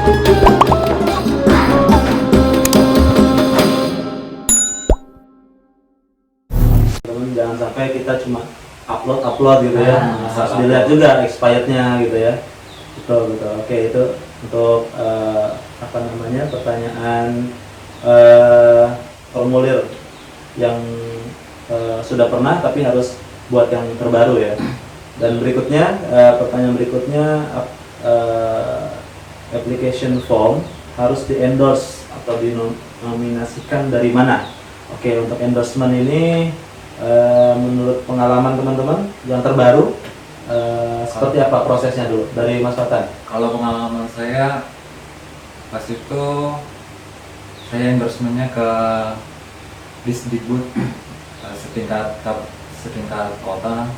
Jangan sampai kita cuma upload gitu ya, harus dilihat juga expirednya gitu ya. Betul. Oke, itu untuk apa namanya, pertanyaan formulir yang sudah pernah tapi harus buat yang terbaru ya. Dan berikutnya, pertanyaan berikutnya, application form harus di endorse atau dinominasikan dari mana? Oke, untuk endorsement ini menurut pengalaman teman-teman yang terbaru, seperti apa prosesnya dulu dari Mas Fatan? Kalau pengalaman saya pas itu saya endorsementnya ke Disdikbud setingkat kota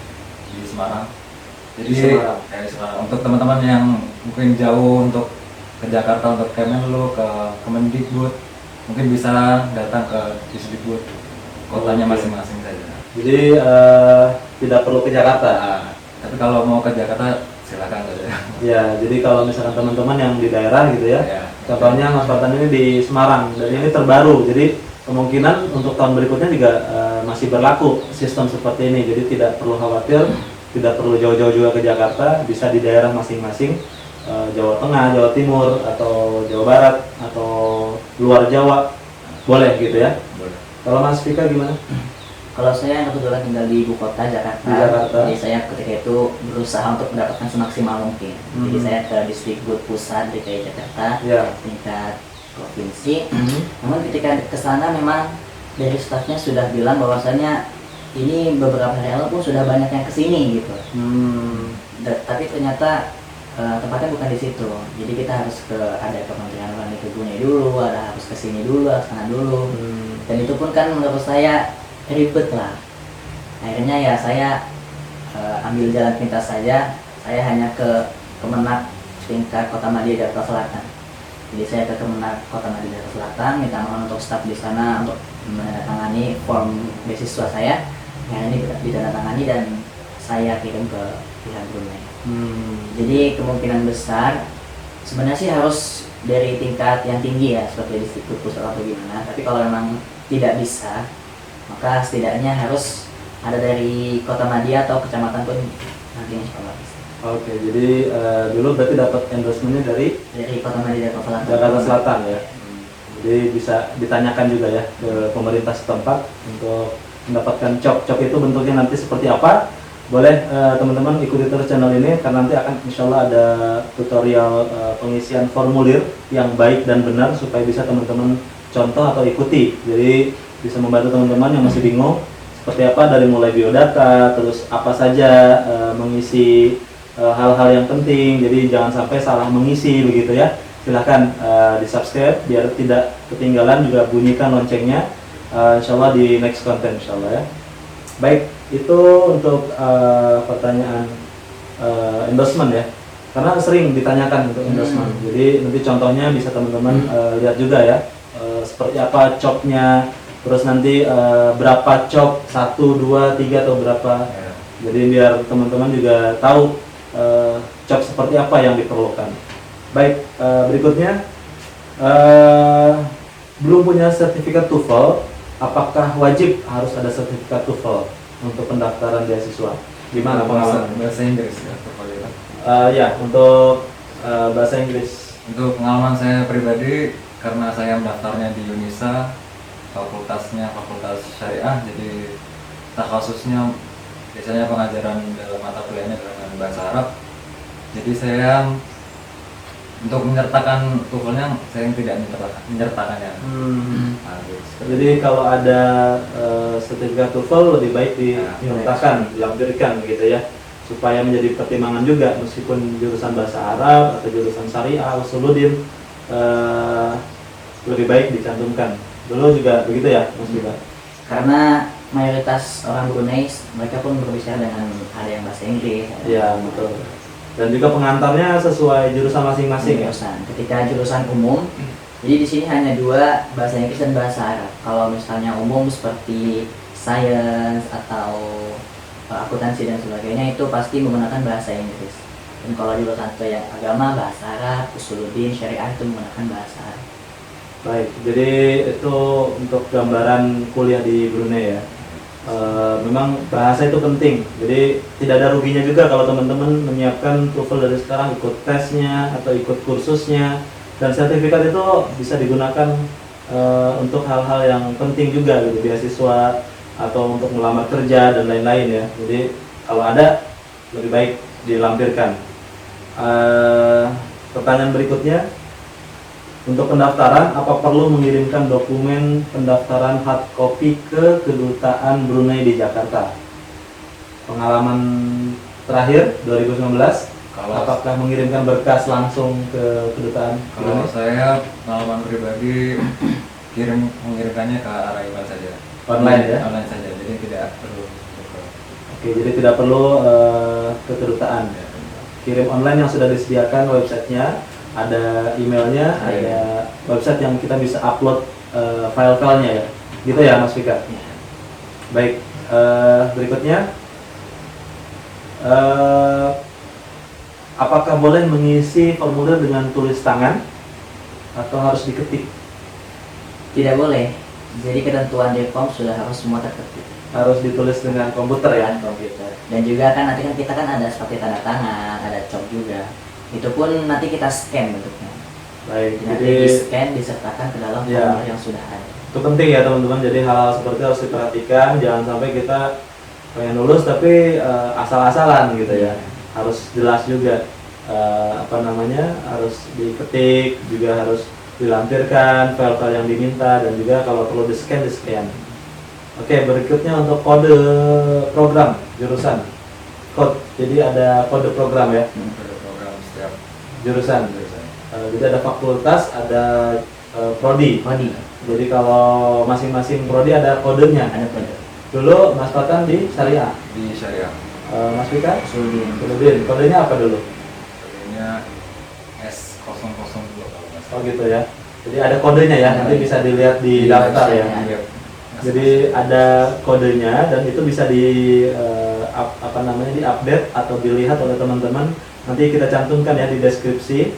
di Semarang. Jadi Semarang. Untuk teman-teman yang mungkin jauh untuk ke Jakarta untuk Kemenlu, ke Kemendikbud, mungkin bisa datang ke Disdikbud kotanya masing-masing saja. Jadi tidak perlu ke Jakarta. Tapi kalau mau ke Jakarta silakan saja. Ya, jadi kalau misalkan teman-teman yang di daerah gitu ya, contohnya Mas Fatan ini di Semarang dan ini terbaru, jadi kemungkinan untuk tahun berikutnya juga masih berlaku sistem seperti ini. Jadi tidak perlu khawatir, tidak perlu jauh-jauh juga ke Jakarta, bisa di daerah masing-masing, Jawa Tengah, Jawa Timur, atau Jawa Barat, atau luar Jawa, boleh gitu ya. Boleh. Kalau Mas Fika gimana? Kalau saya kebetulan tinggal di ibu kota Jakarta, jadi saya ketika itu berusaha untuk mendapatkan semaksimal mungkin. Jadi saya ke Disdikbud pusat DKI Jakarta, tingkat provinsi. Namun ketika ke sana memang dari stafnya sudah bilang bahwasannya ini beberapa hari lalu pun sudah banyak yang kesini gitu. Tapi ternyata tempatnya bukan di situ. Jadi kita harus ada Kementerian Luar Negeri dulu, harus kesini dulu, harus sana dulu. Dan itu pun kan menurut saya ribet lah. Akhirnya ya saya ambil jalan pintas saja. Saya hanya ke Kemenak tingkat Kota Madia Jakarta Selatan. Jadi saya ke Kemenak Kota Madia Jakarta Selatan, minta mohon untuk staf di sana untuk menandatangani form beasiswa saya. Yang ini ditandatangani dan saya kirim ke pihak Brunei. Jadi kemungkinan besar sebenarnya sih harus dari tingkat yang tinggi ya, seperti Disdikbud pusat atau gimana. Tapi kalau memang tidak bisa, maka setidaknya harus ada dari Kota Madia atau kecamatan pun nantinya sekolah bisa. Oke, jadi dulu berarti dapat endorsementnya dari Kota Madia Jakarta Selatan ya. Jadi bisa ditanyakan juga ya ke pemerintah setempat untuk mendapatkan cok itu bentuknya nanti seperti apa. Boleh teman-teman ikuti terus channel ini karena nanti akan insya Allah ada tutorial pengisian formulir yang baik dan benar supaya bisa teman-teman contoh atau ikuti. Jadi bisa membantu teman-teman yang masih bingung seperti apa, dari mulai biodata, terus apa saja mengisi hal-hal yang penting. Jadi jangan sampai salah mengisi begitu ya. Silahkan di subscribe biar tidak ketinggalan, juga bunyikan loncengnya. Insya Allah di next content insya Allah ya. Baik, itu untuk pertanyaan endorsement ya, karena sering ditanyakan untuk endorsement. Jadi nanti contohnya bisa teman-teman lihat juga ya, seperti apa copnya. Terus nanti berapa cop, 1, 2, 3 atau berapa. Jadi biar teman-teman juga tahu cop seperti apa yang diperlukan. Baik, berikutnya belum punya sertifikat TOEFL, apakah wajib harus ada sertifikat TOEFL untuk pendaftaran beasiswa? Gimana pengalaman? Bahasa Inggris ya, ya, untuk bahasa Inggris. Untuk pengalaman saya pribadi, karena saya mendaftarnya di Unisa, fakultasnya fakultas syariah, jadi takhasusnya biasanya pengajaran dalam mata kuliahnya dengan bahasa Arab. Jadi saya untuk menyertakan TOEFL-nya saya tidak menyertakannya. Jadi kalau ada sertifikat TOEFL lebih baik dinyatakan, dilampirkan gitu ya, supaya menjadi pertimbangan juga meskipun jurusan bahasa Arab atau jurusan syariah, usuluddin, lebih baik dicantumkan. Dulu juga begitu ya, Mas Bima? Karena mayoritas orang Brunei mereka pun berbicara dengan ada yang bahasa Inggris. Iya, betul. Dan juga pengantarnya sesuai jurusan masing-masing ya. Ketika jurusan umum, jadi di sini hanya 2, bahasa Inggris dan bahasa Arab. Kalau misalnya umum seperti sains atau akuntansi dan sebagainya, itu pasti menggunakan bahasa Inggris. Dan kalau jurusan yang agama, bahasa Arab, Usuluddin, Syariah itu menggunakan bahasa Arab. Baik, jadi itu untuk gambaran kuliah di Brunei ya. Memang bahasa itu penting, jadi tidak ada ruginya juga kalau teman-teman menyiapkan TOEFL dari sekarang, ikut tesnya atau ikut kursusnya, dan sertifikat itu bisa digunakan untuk hal-hal yang penting juga gitu, beasiswa atau untuk melamar kerja dan lain-lain ya. Jadi kalau ada lebih baik dilampirkan. Pertanyaan berikutnya, untuk pendaftaran, apa perlu mengirimkan dokumen pendaftaran hard copy ke Kedutaan Brunei di Jakarta? Pengalaman terakhir 2019, apakah mengirimkan berkas langsung ke Kedutaan Kalau Brunei? saya pengalaman pribadi mengirimkannya ke arah email saja. Online ya? Online saja, jadi tidak perlu. Oke, jadi tidak perlu ke Kedutaan. Kirim online yang sudah disediakan websitenya, ada emailnya, ada website yang kita bisa upload file-filenya ya, gitu ya Mas Fika. Baik, berikutnya, apakah boleh mengisi formulir dengan tulis tangan atau harus diketik? Tidak boleh. Jadi ketentuan BPOM sudah harus semua terketik. Harus ditulis dengan komputer ya? Dengan komputer. Dan juga kan nanti kan kita kan ada seperti tanda tangan, ada cop juga. Itu pun nanti kita scan bentuknya. Baik, Nanti jadi di-scan disertakan ke dalam ya, formulir yang sudah ada. itu penting ya teman-teman. Jadi hal-hal seperti itu harus diperhatikan, jangan sampai kita pengen lulus tapi asal-asalan gitu ya. Harus jelas juga harus diketik, juga harus dilampirkan file-file yang diminta, dan juga kalau perlu di-scan. Oke, berikutnya untuk kode program jurusan. Jadi ada kode program ya. Ada program setiap Jurusan. Jadi ada fakultas, ada prodi. Jadi kalau masing-masing prodi ada kodenya. Ada kode. Dulu Mas Fatan di Syariah, di Syariah. Mas Fika Usuluddin. kodenya apa dulu? Kodenya S002 kalau nggak salah. Oh gitu ya. Jadi ada kodenya ya, nanti bisa dilihat di daftar ya. Iya. Jadi ada kodenya dan itu bisa diupdate atau dilihat oleh teman-teman. Nanti kita cantumkan ya di deskripsi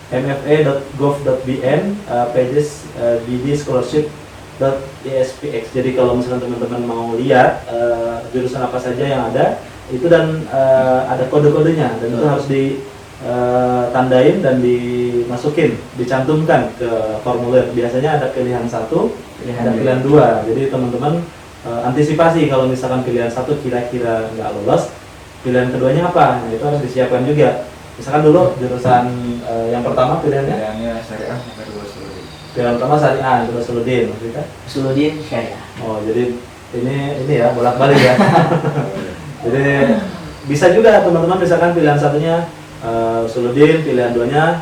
mfa.gov.bn pages bd scholarship.espx. Jadi kalau misalnya teman-teman mau lihat jurusan apa saja yang ada itu, dan ada kode-kodenya, dan itu harus ditandain dan dimasukin, dicantumkan ke formulir. Biasanya ada pilihan 1, ada pilihan 2. Jadi teman-teman antisipasi kalau misalkan pilihan 1 kira-kira nggak lolos, pilihan keduanya apa? Nah, itu harus disiapkan juga. Misalkan dulu jurusan yang pertama pilihannya Syariah, yang kedua Usuluddin. pilihan pertama Syariah, kedua Usuluddin, maksudnya? Usuluddin Syariah. Oh, jadi ini ya bolak-balik ya. Jadi bisa juga teman-teman misalkan pilihan satunya Usuluddin, pilihan 2-nya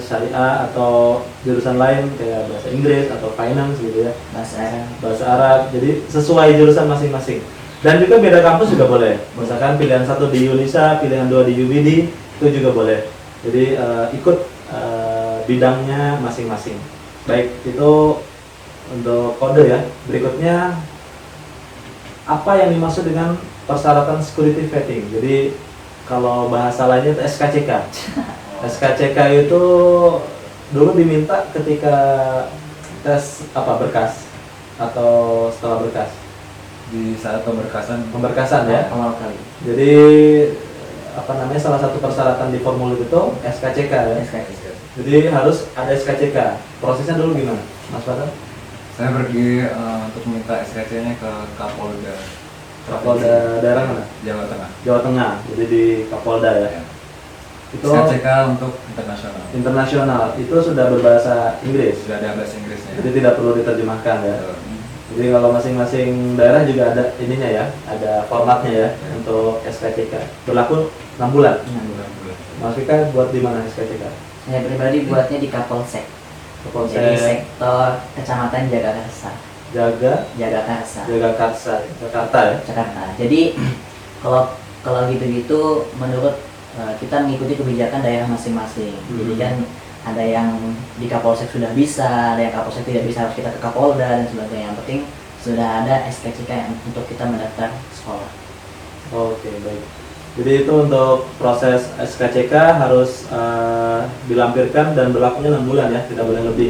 Syariah atau jurusan lain kayak bahasa Inggris atau finance gitu ya. Bahasa Arab. Jadi sesuai jurusan masing-masing. Dan juga beda kampus juga boleh. Misalkan pilihan 1 di Unisa, pilihan 2 di UBD, itu juga boleh. Jadi ikut bidangnya masing-masing. Baik, itu untuk kode ya. Berikutnya, apa yang dimaksud dengan persyaratan security vetting? Jadi kalau bahasa lainnya itu SKCK. SKCK itu dulu diminta ketika tes berkas atau setelah berkas. Di saat Pemberkasan ya. Awal kali. Jadi salah satu persyaratan di formulir itu SKCK ya. Jadi harus ada SKCK. Prosesnya dulu gimana, Mas Fatan? Saya pergi untuk meminta SKC-nya ke Kapolda. Kapolda daerah mana? Jawa Tengah. Jawa Tengah. Jadi di Kapolda ya. Itu SKCK untuk internasional. Internasional. Itu sudah berbahasa Inggris. Sudah ada bahasa Inggrisnya. Jadi tidak perlu diterjemahkan ya. Jadi kalau masing-masing daerah juga ada ininya ya, ada formatnya ya untuk SKCK. Berlaku 6 bulan. 6 bulan. Mas Fika buat di mana SKCK? Saya pribadi buatnya di Kapolsek. Jadi sektor kecamatan Jagakarsa. Jagakarsa. Jakarta ya. Jakarta. Jadi kalau gitu-gitu menurut kita mengikuti kebijakan daerah masing-masing. Jadi kan ada yang di Kapolsek sudah bisa, ada yang Kapolsek tidak bisa, harus kita ke Kapolda dan sebagainya. Yang penting sudah ada SKCK yang untuk kita mendaftar sekolah. Oke, baik. Jadi itu untuk proses SKCK harus dilampirkan dan berlakunya 6 bulan ya, tidak boleh lebih.